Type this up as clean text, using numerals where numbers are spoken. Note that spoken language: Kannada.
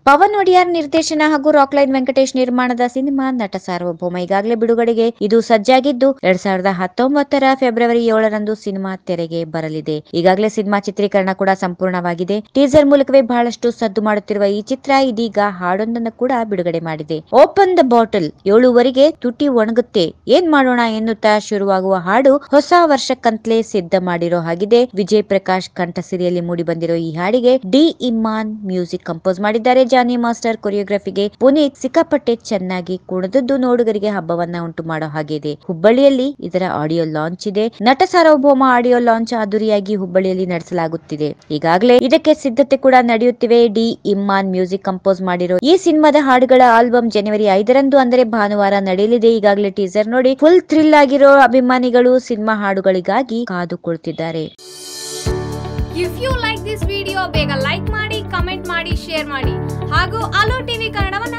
ಪವನ್ ಒಡಿಯಾರ್ ನಿರ್ದೇಶನ ಹಾಗೂ ರಾಕ್ಲೈನ್ ವೆಂಕಟೇಶ್ ನಿರ್ಮಾಣದ ಸಿನಿಮಾ ನಟ ಸಾರ್ವಭೌಮ ಈಗಾಗಲೇ ಬಿಡುಗಡೆಗೆ ಇದು ಸಜ್ಜಾಗಿದ್ದು 2019 ಫೆಬ್ರವರಿ 7ರಂದು ಸಿನಿಮಾ ತೆರೆಗೆ ಬರಲಿದೆ. ಈಗಾಗಲೇ ಸಿನಿಮಾ ಚಿತ್ರೀಕರಣ ಕೂಡ ಸಂಪೂರ್ಣವಾಗಿದೆ. ಟೀಸರ್ ಮೂಲಕವೇ ಬಹಳಷ್ಟು ಸದ್ದು ಮಾಡುತ್ತಿರುವ ಈ ಚಿತ್ರ ಇದೀಗ ಹಾಡೊಂದನ್ನು ಕೂಡ ಬಿಡುಗಡೆ ಮಾಡಿದೆ. ಓಪನ್ ದ ಬಾಟಲ್ 7ವರೆಗೆ ತುಟಿ ಒಣಗುತ್ತೆ ಏನ್ ಮಾಡೋಣ ಎನ್ನುತ್ತಾ ಶುರುವಾಗುವ ಹಾಡು ಹೊಸ ವರ್ಷಕ್ಕಂತಲೇ ಸಿದ್ಧ ಮಾಡಿರೋ ಹಾಗಿದೆ. ವಿಜಯ್ ಪ್ರಕಾಶ್ ಕಂಠಸಿರಿಯಲ್ಲಿ ಮೂಡಿ ಬಂದಿರೋ ಈ ಹಾಡಿಗೆ ಡಿ ಇಮ್ಮಾನ್ ಮ್ಯೂಸಿಕ್ ಕಂಪೋಸ್ ಮಾಡಿದ್ದಾರೆ. ಜಾನಿ ಮಾಸ್ಟರ್ ಕೊರಿಯೋಗ್ರಫಿಗೆ ಪುನೀತ್ ಸಿಕ್ಕಾಪಟ್ಟೆ ಚೆನ್ನಾಗಿ ಕುಣಿದದ್ದು ನೋಡುಗರಿಗೆ ಹಬ್ಬವನ್ನ ಉಂಟು ಮಾಡೋ ಹಾಗಿದೆ. ಹುಬ್ಬಳ್ಳಿಯಲ್ಲಿ ಇದರ ಆಡಿಯೋ ಲಾಂಚ್ ಇದೆ. ನಟ ಸಾರ್ವಭೌಮ ಆಡಿಯೋ ಲಾಂಚ್ ಅದ್ದೂರಿಯಾಗಿ ಹುಬ್ಬಳ್ಳಿಯಲ್ಲಿ ನಡೆಸಲಾಗುತ್ತಿದೆ. ಈಗಾಗಲೇ ಇದಕ್ಕೆ ಸಿದ್ಧತೆ ಕೂಡ ನಡೆಯುತ್ತಿವೆ. ಡಿ ಇಮ್ಮಾನ್ ಮ್ಯೂಸಿಕ್ ಕಂಪೋಸ್ ಮಾಡಿರೋ ಈ ಸಿನಿಮಾದ ಹಾಡುಗಳ ಆಲ್ಬಮ್ ಜನವರಿ 5ರಂದು ಅಂದರೆ ಭಾನುವಾರ ನಡೆಯಲಿದೆ. ಈಗಾಗಲೇ ಟೀಸರ್ ನೋಡಿ ಫುಲ್ ಥ್ರಿಲ್ ಆಗಿರೋ ಅಭಿಮಾನಿಗಳು ಸಿನಿಮಾ ಹಾಡುಗಳಿಗಾಗಿ ಕಾದು ಕುಳಿತಿದ್ದಾರೆ. If you like this video ಬೇಗ ಲೈಕ್ ಮಾಡಿ, ಕಮೆಂಟ್ ಮಾಡಿ, ಶೇರ್ ಮಾಡಿ ಹಾಗೂ ಅಲೋ ಟಿವಿ ಕನ್ನಡವನ್ನ